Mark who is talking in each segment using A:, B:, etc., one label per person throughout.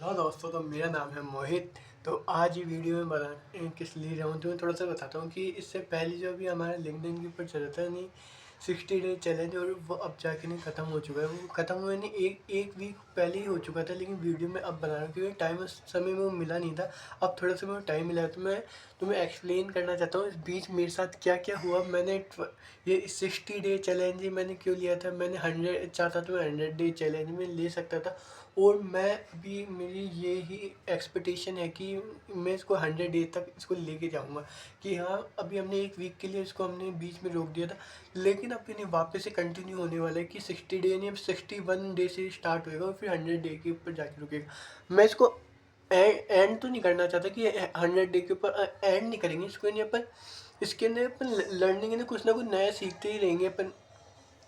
A: हाँ दोस्तों, तो मेरा नाम है मोहित। तो आज ये वीडियो में बना किस लिए रहा हूँ तो मैं थोड़ा सा बताता हूँ कि इससे पहले जो भी हमारा लिंक्डइन के ऊपर चल रहा था नहीं 60 डे चैलेंज, और वो अब जाके नहीं ख़त्म हो चुका है। वो ख़त्म हुए नहीं एक वीक पहले ही हो चुका था, लेकिन वीडियो में अब बना रहा हूँ क्योंकि टाइम उस समय में वो मिला नहीं था। अब थोड़ा सा मेरे को टाइम मिला है तो मैं तुम्हें एक्सप्लेन करना चाहता हूँ इस बीच मेरे साथ क्या क्या हुआ। ये 60 डे चैलेंज ही मैंने क्यों लिया था। मैंने 100 चाहता तो मैं 100 डे चैलेंज में ले सकता था, और मैं अभी मेरी ये ही एक्सपेक्टेशन है कि मैं इसको 100 डे तक इसको लेके जाऊंगा। कि हाँ, अभी हमने एक वीक के लिए इसको हमने बीच में रोक दिया था, लेकिन अब ये नहीं वापस से कंटिन्यू होने वाला है कि 60 डे नहीं, अब 61 डे से स्टार्ट होएगा और फिर 100 डे के ऊपर जाके रुकेगा। मैं इसको एंड तो नहीं करना चाहता कि 100 डे के ऊपर एंड नहीं करेंगे इसको, नहीं अपन इसके अंदर अपन लर्निंग है कुछ ना कुछ नया सीखते ही रहेंगे अपन।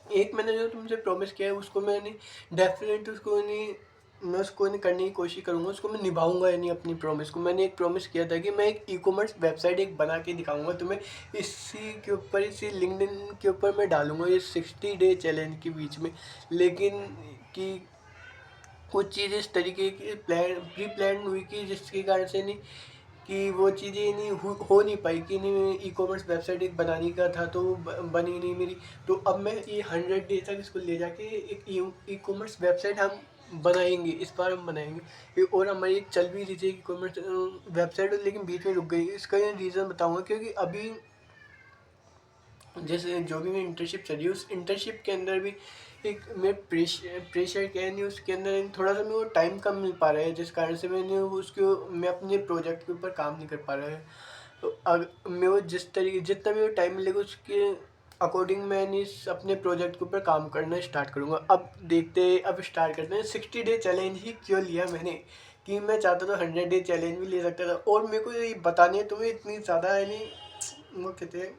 A: एक मैंने जो तुमसे प्रॉमिस किया है उसको मैंने डेफिनेट उसको नहीं, मैं उसको नहीं करने की कोशिश करूंगा, उसको मैं निभाऊंगा या नहीं। अपनी प्रॉमिस को मैंने एक प्रॉमिस किया था कि मैं एक ई कॉमर्स वेबसाइट एक बना के दिखाऊंगा तुम्हें। इसी के ऊपर इसी लिंक्डइन के ऊपर मैं डालूंगा ये 60 डे चैलेंज के बीच में। लेकिन कि कुछ चीज़ें इस तरीके की प्री प्लान हुई कि जिसके कारण से नहीं कि वो चीज़ें नहीं हो नहीं पाई कि नहीं ई कॉमर्स वेबसाइट एक बनाने का था तो बनी नहीं मेरी। तो अब मैं ये 100 डे तक इसको ले जाके एक ई कॉमर्स वेबसाइट हम बनाएंगे, इस बार हम बनाएंगे। और हमारी एक चल भी रही थी ई कॉमर्स वेबसाइट, लेकिन बीच में रुक गई। इसका रीज़न बताऊंगा क्योंकि अभी जैसे जो भी मेरी इंटर्नशिप चली है उस इंटर्नशिप के अंदर भी एक मैं प्रेशर क्या नहीं, उसके अंदर थोड़ा सा मेरे को टाइम कम मिल पा रहा है, जिस कारण से मैं अपने प्रोजेक्ट के ऊपर काम नहीं कर पा रहा है। तो अगर मैं वो जिस तरीके जितना भी टाइम मिलेगा उसके अकॉर्डिंग मैं अपने प्रोजेक्ट के ऊपर काम करना स्टार्ट करूँगा। अब देखते अब स्टार्ट करते हैं। 60 डे चैलेंज ही क्यों लिया मैंने कि मैं चाहता था 100 डे चैलेंज भी ले सकता था, और मेरे को ये बतानी है तुम्हें इतनी ज़्यादा है नहीं वो कहते हैं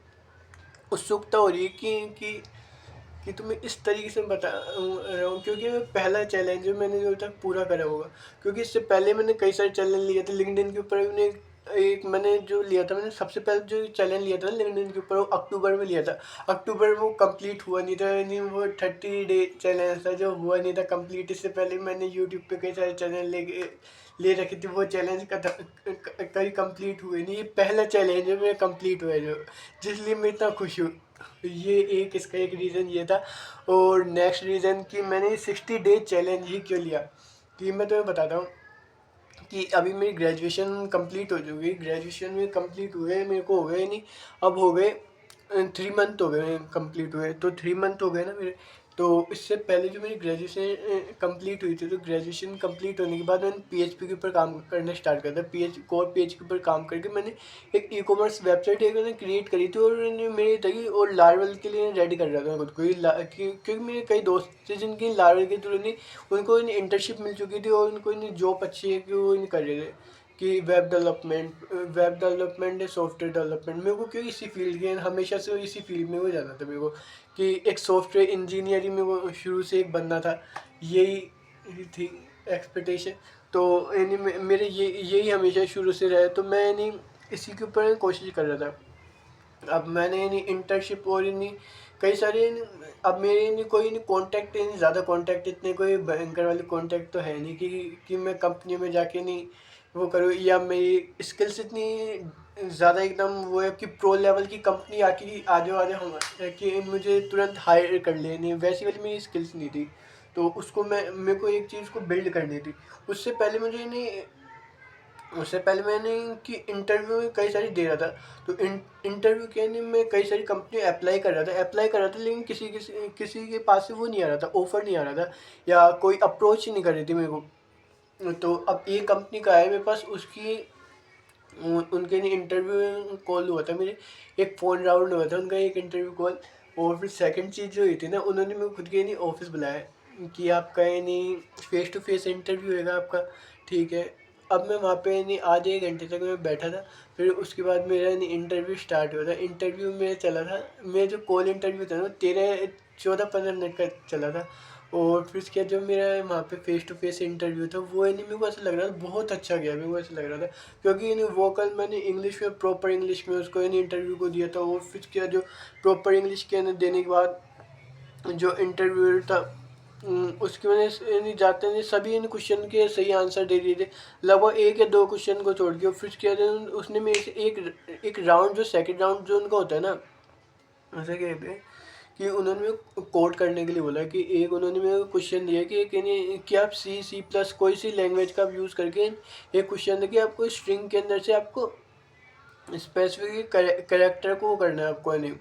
A: उत्सुकता हो रही है कि तुम्हें इस तरीके से बता रहा हूँ क्योंकि मैं पहला चैलेंज है मैंने जो तक पूरा करा होगा। क्योंकि इससे पहले मैंने कई सारे चैलेंज लिए थे लिंक्डइन के ऊपर। मैंने एक मैंने जो लिया था, मैंने सबसे पहले जो चैलेंज लिया था लिंक्डइन के ऊपर वो अक्टूबर में लिया था। अक्टूबर में वो कंप्लीट हुआ नहीं था, यानी वो 30 डे चैलेंज था जो हुआ नहीं था कंप्लीट। इससे पहले मैंने यूट्यूब पे कई सारे चैलेंज ले रखे थे, वो चैलेंज कहीं कंप्लीट हुए नहीं। ये पहला चैलेंज है मेरा कंप्लीट हुआ है जो, जिसलिए मैं इतना खुश हूँ। ये एक इसका एक रीज़न ये था। और नेक्स्ट रीज़न कि मैंने 60 डे चैलेंज ही क्यों लिया कि मैं तुम्हें बताता हूँ कि अभी मेरी ग्रेजुएशन कंप्लीट हो चुकी है। ग्रेजुएशन में कंप्लीट हुए मेरे को हो गए नहीं, अब हो गए 3 मंथ हो गए कंप्लीट हुए। तो 3 मंथ हो गए ना मेरे। तो इससे पहले जो मेरी ग्रेजुएशन कंप्लीट हुई थी, तो ग्रेजुएशन कंप्लीट होने के बाद मैंने पीएचपी के ऊपर काम करना स्टार्ट किया था। कोर पेज के ऊपर काम करके मैंने एक ई कॉमर्स वेबसाइट एक मैंने क्रिएट करी थी, और मेरी तकी और लारवल के लिए रेडी कर रहा था मैं खुद को क्योंकि मेरे कई दोस्त थे जिनकी लारवल के थ्रू नहीं उनको इंटर्नशिप मिल चुकी थी, और उनको जॉब अच्छी है कि वो इन कर रहे थे कि वेब डेवलपमेंट है, सॉफ्टवेयर डेवलपमेंट। मेरे को क्यों इसी फील्ड के हमेशा से इसी फील्ड में वो जाना था मेरे को कि एक सॉफ्टवेयर इंजीनियर ही मेरे को शुरू से एक बनना था। यही थी एक्सपेक्टेशन। तो यानी मेरे ये यही हमेशा शुरू से रहा, तो मैं यानी इसी के ऊपर कोशिश कर रहा था। अब मैंने यानी इंटर्नशिप और यानी कई सारे अब मेरे यानी कोई नहीं कॉन्टैक्ट, यानी ज़्यादा कॉन्टैक्ट इतने कोई भयंकर वाले कॉन्टैक्ट तो है नहीं कि मैं कंपनी में जाके नहीं वो करूँ, या मेरी स्किल्स इतनी ज़्यादा एकदम वो है कि प्रो लेवल की कंपनी आके आ जाओ हम कि मुझे तुरंत हायर कर लेनी, वैसी वाली मेरी स्किल्स नहीं थी। तो उसको मेरे को एक चीज़ को बिल्ड करनी थी। उससे पहले मुझे नहीं उससे पहले मैंने कि इंटरव्यू में कई सारी दे रहा था। तो इंटरव्यू के लिए मैं कई सारी कंपनी अप्लाई कर रहा था, लेकिन किसी के पास से वो नहीं आ रहा था, ऑफर नहीं आ रहा था, या कोई अप्रोच ही नहीं कर रही थी मेरे को। तो अब एक कंपनी का है मेरे पास, उसकी उनके लिए इंटरव्यू कॉल हुआ था मेरे, एक फ़ोन राउंड हुआ था उनका, एक इंटरव्यू कॉल। और फिर सेकंड चीज़ जो हुई थी ना, उन्होंने मेरे को खुद के नहीं ऑफिस बुलाया कि आपका यानी फेस टू फेस इंटरव्यू होगा आपका, ठीक है। अब मैं वहाँ पे नहीं आधे 1 घंटे तक मैं बैठा था। फिर उसके बाद मेरा नहीं इंटरव्यू स्टार्ट हुआ था। इंटरव्यू मेरा चला था, मेरा जो कॉल इंटरव्यू था ना 14-15 मिनट का चला था। और फिर उसके बाद जो मेरा वहाँ पे फेस टू फेस इंटरव्यू था वो यानी मेरे को ऐसा लग रहा था बहुत अच्छा गया, मेरे को ऐसा लग रहा था क्योंकि यानी वोकल मैंने इंग्लिश में प्रॉपर इंग्लिश में उसको यानी इंटरव्यू को दिया था। और फिर क्या जो प्रॉपर इंग्लिश के अंदर देने के बाद जो इंटरव्यू था उसकी वजह से यानी जाते नहीं सभी इन क्वेश्चन के सही आंसर दे दिए थे, लगभग एक या दो क्वेश्चन को छोड़ के। और फिर क्या था, उसने मेरे से एक एक राउंड, जो सेकंड राउंड जो उनका होता है ना, ऐसा कहते हैं कि उन्होंने मेरे को कोड करने के लिए बोला कि एक उन्होंने मेरे को क्वेश्चन दिया कि एक यानी कि आप सी प्लस कोई सी लैंग्वेज का आप यूज़ करके एक क्वेश्चन है कि आपको स्ट्रिंग के अंदर से आपको स्पेसिफिक करेक्टर को वो करना है आपको, यानी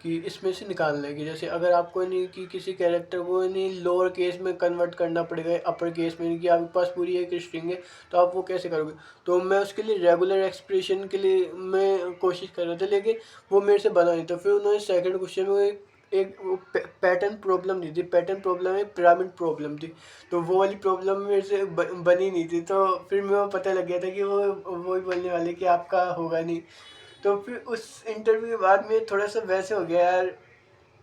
A: कि इसमें से निकालना है कि जैसे अगर आपको नहीं कि किसी कैरेक्टर को नहीं लोअर केस में कन्वर्ट करना पड़ेगा अपर केस में, नहीं कि आपके पास पूरी एक स्ट्रिंग है, तो आप वो कैसे करोगे। तो मैं उसके लिए रेगुलर एक्सप्रेशन के लिए मैं कोशिश कर रहा था, लेकिन वो मेरे से बना नहीं। तो फिर उन्होंने सेकंड क्वेश्चन में एक पैटर्न प्रॉब्लम दी थी, पैटर्न प्रॉब्लम एक पिरामिड प्रॉब्लम थी, तो वो वाली प्रॉब्लम मेरे से बनी नहीं थी। तो फिर मेरे को पता लग गया था कि वो ही बोलने वाले कि आपका होगा नहीं। तो फिर उस इंटरव्यू के बाद में थोड़ा सा वैसे हो गया यार,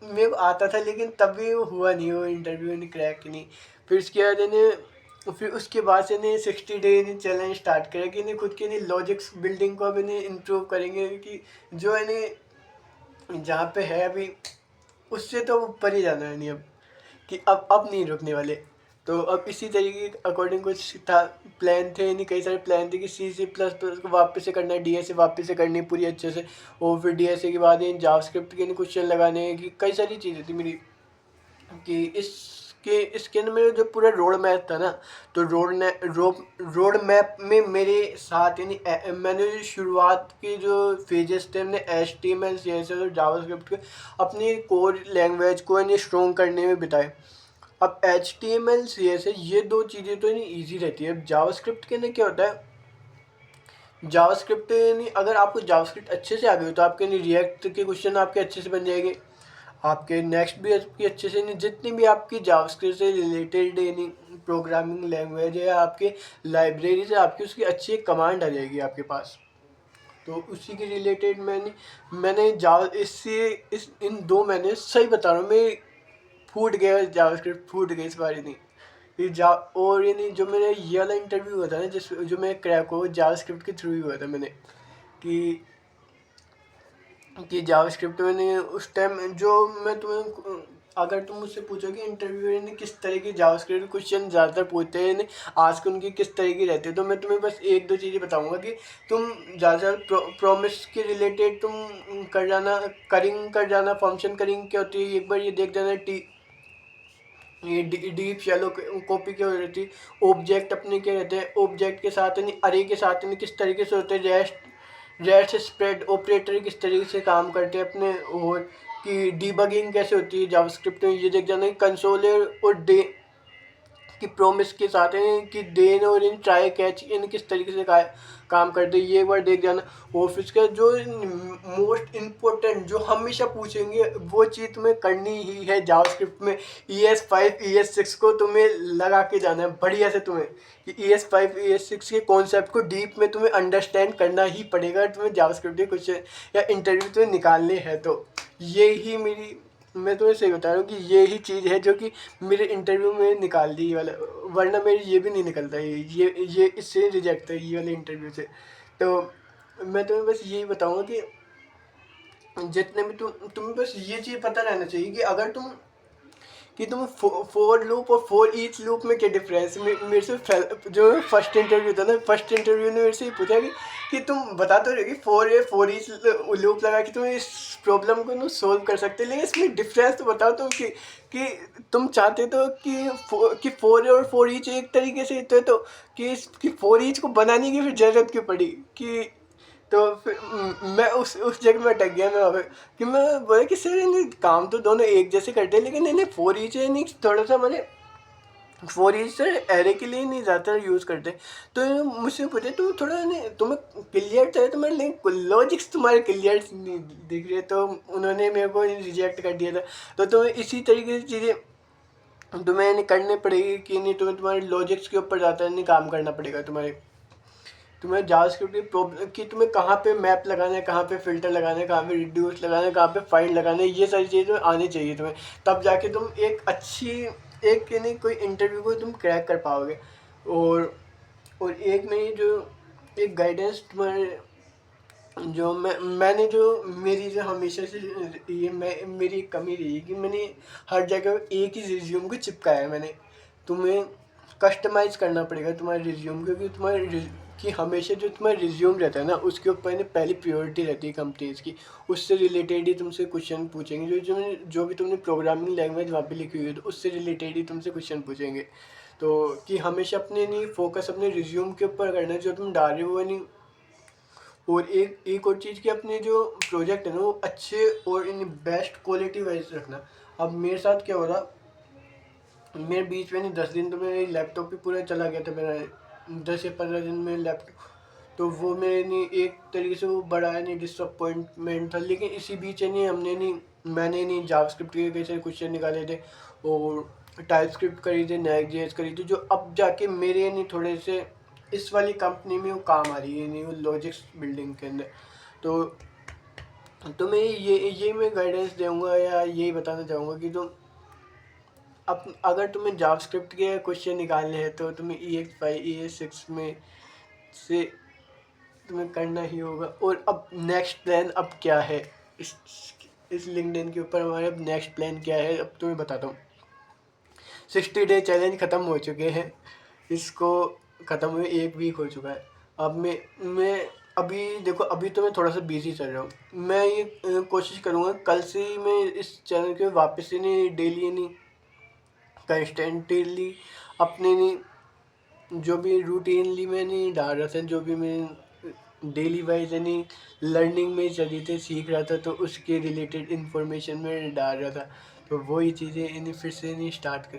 A: मेरे को आता था लेकिन तब भी वो हुआ नहीं, वो इंटरव्यू नहीं, क्रैक नहीं। फिर उसके बाद इन्हें फिर उसके बाद से इन्हें 60 डे इन्हें चैलेंज स्टार्ट करें कि इन्हें खुद के नहीं लॉजिक्स बिल्डिंग को अब इन्हें इम्प्रूव करेंगे, कि जो इन्हें जहाँ पे है अभी उससे तो ऊपर ही जाना है नहीं अब, कि अब नहीं रुकने वाले। तो अब इसी तरीके के अकॉर्डिंग कुछ था, प्लान थे, नहीं कई सारे प्लान थे कि C++ को वापस से करना है, DSA वापस से करनी है पूरी अच्छे से, और फिर DSA के बाद इन जावास्क्रिप्ट के क्वेश्चन लगाने हैं, कि कई सारी चीज़ें थी मेरी कि इसके अंदर मेरा जो पूरा रोड मैप था ना, तो रोड मैप में मेरे साथ यानी मैंने जो शुरुआत के जो फेजेस थे हमने HTML CSS और जावास्क्रिप्ट के अपनी कोर लैंग्वेज को यानी स्ट्रॉन्ग करने में बिताए। अब HTML CSS ये दो चीज़ें तो नहीं ईजी रहती है। अब जावास्क्रिप्ट के अंदर क्या होता है, जावास्क्रिप्ट यानी अगर आपको जावास्क्रिप्ट अच्छे से आ गई हो तो आपके नहीं रिएक्ट के क्वेश्चन आपके अच्छे से बन जाएंगे, आपके नेक्स्ट भी आपकी अच्छे से, नहीं जितनी भी आपकी जावास्क्रिप्ट से रिलेटेड यानी प्रोग्रामिंग लैंग्वेज है आपके लाइब्रेरी से आपकी उसकी अच्छी एक कमांड आ जाएगी आपके पास। तो उसी के रिलेटेड मैंने जावा इससे इस इन 2 महीने सही बता रहा हूँ मैं, फूट गया जावास्क्रिप्ट, फूट गई इस बार नहीं। ये जा और ये नहीं, जो मेरा ये वाला इंटरव्यू हुआ था ना, जिस जो मैं क्रैक हो जावास्क्रिप्ट के थ्रू ही हुआ था मैंने, कि जावास्क्रिप्ट मैंने उस टाइम जो मैं तुम्हें अगर तुम मुझसे पूछो कि इंटरव्यू ने किस तरह की जावास्क्रिप्ट क्वेश्चन ज़्यादातर पूछते हैं, आज के उनकी किस तरह की रहती है, तो मैं तुम्हें बस एक दो चीज़ें बताऊंगा कि तुम ज़्यादातर प्रॉमिस के रिलेटेड तुम कर जाना फंक्शन करिंग क्या होती है एक बार ये देख जाना। ये डीप शैलो कॉपी क्या हो रहती है, ऑब्जेक्ट अपने क्या रहते हैं, ऑब्जेक्ट के साथ यानी अरे के साथ यानी किस तरीके से होते हैं, रेस्ट स्प्रेड ऑपरेटर किस तरीके से काम करते हैं अपने, और कि डीबगिंग कैसे होती है जावास्क्रिप्ट में, ये देख जाना कि कंसोल और डे कि प्रोमिस के साथ हैं कि देन और इन ट्राई कैच इन किस तरीके से काम करते हैं, ये एक बार देख जाना। ऑफिस का जो मोस्ट इम्पोर्टेंट जो हमेशा पूछेंगे वो चीज़ तुम्हें करनी ही है जावास्क्रिप्ट में, ES5 ES6 को तुम्हें लगा के जाना है बढ़िया से तुम्हें, कि ES5 ES6 के कॉन्सेप्ट को डीप में तुम्हें अंडरस्टैंड करना ही पड़ेगा तुम्हें जावास्क्रिप्ट के कुछ या इंटरव्यू तुम्हें निकालने हैं। तो ये ही मेरी, मैं तुम्हें सही बता रहा हूँ कि ये ही चीज़ है जो कि मेरे इंटरव्यू में निकाल दी ये वाला, वरना मेरी ये भी नहीं निकलता, ये इससे रिजेक्ट है ये वाले इंटरव्यू से। तो मैं तुम्हें बस यही बताऊँगा कि जितने भी तुम्हें बस ये चीज़ पता रहना चाहिए कि अगर तुम कि तुम फोर लूप और फोर ईच लूप में क्या डिफरेंस, मेरे से जो फर्स्ट इंटरव्यू था ना, फर्स्ट इंटरव्यू ने मेरे से पूछा कि तुम बता तो रहे कि फोर ईच लूप लगा कि तुम इस प्रॉब्लम को ना सोल्व कर सकते, लेकिन इसमें डिफरेंस तो बताओ तुम कि तुम चाहते तो कि फोर और फोर ईच एक तरीके से तो कि फोर ईच को बनाने की फिर ज़रूरत क्यों पड़ी, कि तो फिर मैं उस जगह में अटक गया मैं वहाँ पे, कि मैं बोला कि सर इन्हें काम तो दोनों एक जैसे करते हैं, लेकिन इन्हें फोर ईच नहीं थोड़ा सा मुझे फोर ईच सर एरे के लिए नहीं ज़्यादातर यूज़ करते। तो मुझसे पूछे तुम थोड़ा नहीं तुम्हें क्लियर चाहिए तुम्हारे, लेकिन लॉजिक्स तुम्हारे क्लियर नहीं दिख रहे, तो उन्होंने मेरे को रिजेक्ट कर दिया था। तो तुम्हें इसी तरीके से चीज़ें तुम्हें करनी पड़ेगी कि नहीं, तुम्हारे लॉजिक्स के ऊपर ज़्यादा नहीं काम करना पड़ेगा तुम्हें जावास्क्रिप्ट की प्रॉब्लम कि तुम्हें कहाँ पे मैप लगाना है, कहाँ पे फिल्टर लगाना है, कहाँ पे रिड्यूस लगाना है, कहाँ पे फाइंड लगाना है, ये सारी चीज़ें आनी चाहिए तुम्हें, तब जाके तुम एक अच्छी एक नहीं कोई इंटरव्यू को तुम क्रैक कर पाओगे। और एक नहीं जो एक गाइडेंस तुम्हारे जो मैंने जो मेरी जो हमेशा से ये मैं मेरी एक कमी रही है कि मैंने हर जगह एक ही रिज्यूम को चिपकाया है मैंने। तुम्हें कस्टमाइज़ करना पड़ेगा तुम्हारे रिज्यूम, क्योंकि कि हमेशा जो तुम्हारा रिज्यूम रहता है ना, उसके ऊपर ना पहली प्रायोरिटी रहती है कंपनीज़ की। उससे रिलेटेड ही तुमसे क्वेश्चन पूछेंगे, जो भी तुमने प्रोग्रामिंग लैंग्वेज वहाँ पे लिखी हुई है, तो उससे रिलेटेड ही तुमसे क्वेश्चन पूछेंगे। तो कि हमेशा अपने नहीं फोकस अपने रिज्यूम के ऊपर करना है, जो तुम डाल रहे हो वो नहीं। और एक एक और चीज़ कि अपने जो प्रोजेक्ट है ना वो अच्छे और इन बेस्ट क्वालिटी वाइज रखना। अब मेरे साथ क्या हो रहा, मेरे बीच में नहीं 10 दिन तो मेरे लैपटॉप पे पूरा चला गया था मेरा, 10 या 15 दिन में लैपटॉप। तो वो मेरे नहीं एक तरीके से वो बड़ा है नहीं डिसअपॉइंटमेंट था। लेकिन इसी बीच है नहीं मैंने नहीं जावास्क्रिप्ट के कैसे क्वेश्चन निकाले थे और टाइप स्क्रिप्ट करी थी, नेक्स्ट जेएस करी थी, जो अब जाके मेरे नहीं थोड़े से इस वाली कंपनी में वो काम आ रही है नहीं, वो लॉजिक्स बिल्डिंग के अंदर। तो मैं ये मैं गाइडेंस दूंगा या यही बताना चाहूँगा कि तुम अब अगर तुम्हें जावास्क्रिप्ट के क्वेश्चन निकालने हैं तो तुम्हें EX5 ES6 में से तुम्हें करना ही होगा। और अब नेक्स्ट प्लान अब क्या है, इस इस लिंक्डइन के ऊपर हमारे अब नेक्स्ट प्लान क्या है अब तुम्हें बताता हूँ। 60 डे चैलेंज ख़त्म हो चुके हैं, इसको ख़त्म हुए 1 वीक हो चुका है। अब मैं अभी देखो, अभी तो मैं थोड़ा सा बिजी चल रहा हूँ। मैं ये कोशिश करूँगा कल से ही मैं इस चैनल के वापस से नहीं डेली नहीं कंस्टेंटली अपने नहीं जो भी रूटीनली मैं नहीं डाल रहा था, जो भी मैं डेली वाइज यानी लर्निंग में चली थी सीख रहा था, तो उसके रिलेटेड इन्फॉर्मेशन में डाल रहा था। तो वही चीज़ें इन्हें फिर से नहीं स्टार्ट कर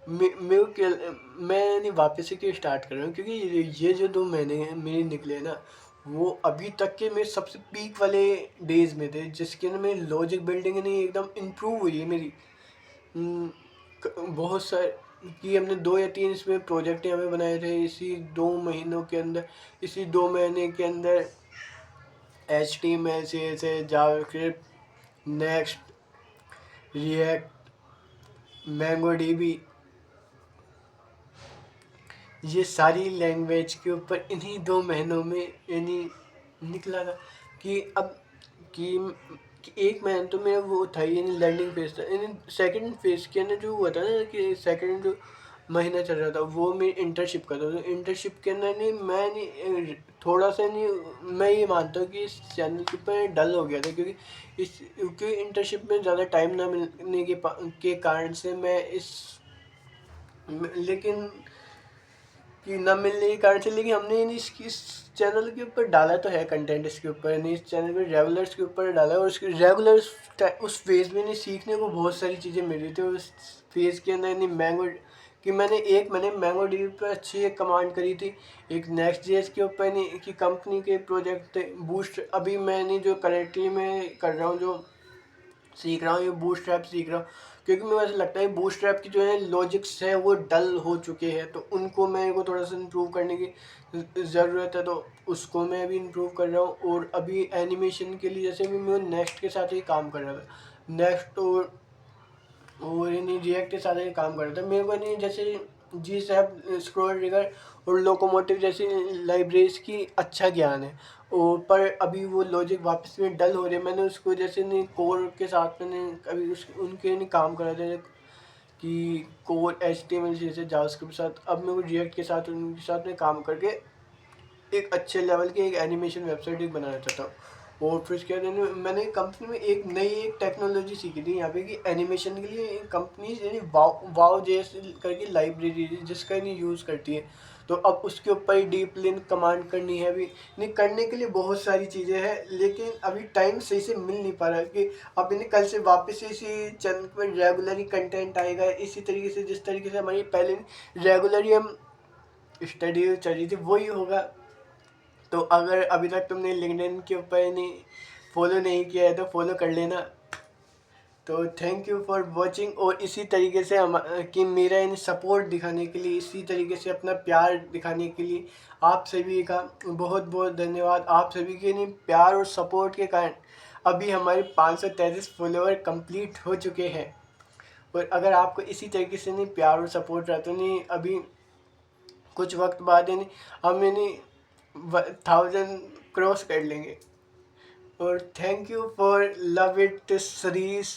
A: मैं नहीं वापस से क्यों स्टार्ट कर रहा हूँ, क्योंकि ये जो 2 महीने हैं मेरे निकले ना, वो अभी तक के मेरे सबसे पीक वाले डेज में थे, जिसके अंदर मेरी लॉजिक बिल्डिंग नहीं एकदम इम्प्रूव हुई है मेरी। बहुत सारे कि हमने 2 या 3 इसमें प्रोजेक्ट हमें बनाए थे इसी 2 महीनों के अंदर। इसी 2 महीने के अंदर HTML CSS JavaScript next react mango DB, ये सारी लैंग्वेज के ऊपर इन्हीं 2 महीनों में यानी निकला था। कि अब कि 1 महीना तो मेरा वो था यानी लर्निंग फेज था। यानी सेकंड फेज के अंदर जो हुआ था ना, कि सेकंड जो महीना चल रहा था वो मैं इंटर्नशिप करता था। तो इंटर्नशिप के अंदर नहीं मैं नहीं थोड़ा सा नहीं मैं ये मानता हूँ कि इस चैनल के ऊपर डल हो गया था, क्योंकि इंटर्नशिप में ज़्यादा टाइम ना मिलने के कारण से मैं लेकिन कि ना मिलने के कारण से, लेकिन हमने नहीं इस चैनल के ऊपर डाला तो है कंटेंट, इसके ऊपर नहीं इस चैनल पे रेगुलर्स के ऊपर डाला है। और उसके रेगुलर्स उस फेज़ में नहीं सीखने को बहुत सारी चीज़ें मिल रही थी उस फेज़ के अंदर। नहीं मैंने मैंगो डी पर अच्छी एक कमांड करी थी, एक नेक्स्ट जेएस के ऊपर नहीं कि कंपनी के प्रोजेक्ट थे बूस्ट। अभी मैंने जो करेंटली मैं कर रहा हूँ जो सीख रहा हूँ ये बूटस्ट्रैप सीख रहा हूँ, क्योंकि मुझे ऐसा लगता है बूटस्ट्रैप की जो है लॉजिक्स है वो डल हो चुके हैं, तो उनको मेरे को थोड़ा सा इम्प्रूव करने की ज़रूरत है। तो उसको मैं अभी इम्प्रूव कर रहा हूँ। और अभी एनिमेशन के लिए जैसे भी मैं नेक्स्ट के साथ ही काम कर रहा था, नेक्स्ट और नहीं रिएक्ट के साथ ही काम कर रहा था। मेरे को नहीं जैसे जी सैप स्क्रोल ट्रिगर और लोकोमोटिव जैसी लाइब्रेरीज की अच्छा ज्ञान है। और पर अभी वो लॉजिक वापस में डल हो रहे, मैंने उसको जैसे नहीं कोर के साथ मैंने अभी उनके नहीं काम करा था कि कोर HTML जैसे जावास्क्रिप्ट के साथ। अब मैं वो रिएक्ट के साथ उनके साथ में काम करके एक अच्छे लेवल की एक एनिमेशन वेबसाइट एक बनाना चाहता हूँ। और फिर क्या कहते हैं, मैंने कंपनी में एक टेक्नोलॉजी सीखी थी यहाँ पे कि एनिमेशन के लिए कंपनी यानी वाव जेएस करके लाइब्रेरी जिसका नहीं यूज़ करती है। तो अब उसके ऊपर ही डीप लिंक कमांड करनी है। अभी नहीं करने के लिए बहुत सारी चीज़ें हैं, लेकिन अभी टाइम सही से मिल नहीं पा रहा है कि अब इन्हें कल से वापस इसी चैनल पर रेगुलर ही कंटेंट आएगा इसी तरीके से जिस तरीके से हमारी पहले रेगुलरली हम स्टडी चल रही थी वही होगा। तो अगर अभी तक तुमने लिंक्डइन के ऊपर नहीं फॉलो नहीं किया है तो फॉलो कर लेना। तो थैंक यू फॉर वॉचिंग। और इसी तरीके से हम कि मेरा इन सपोर्ट दिखाने के लिए, इसी तरीके से अपना प्यार दिखाने के लिए आप सभी का बहुत बहुत धन्यवाद। आप सभी के नहीं प्यार और सपोर्ट के कारण अभी हमारे 533 फॉलोअर कंप्लीट हो चुके हैं। और अगर आपको इसी तरीके से नहीं प्यार और सपोर्ट रहा तो नहीं अभी कुछ वक्त बाद यानी हम यानी 1000 क्रॉस कर लेंगे। और thank you for love it series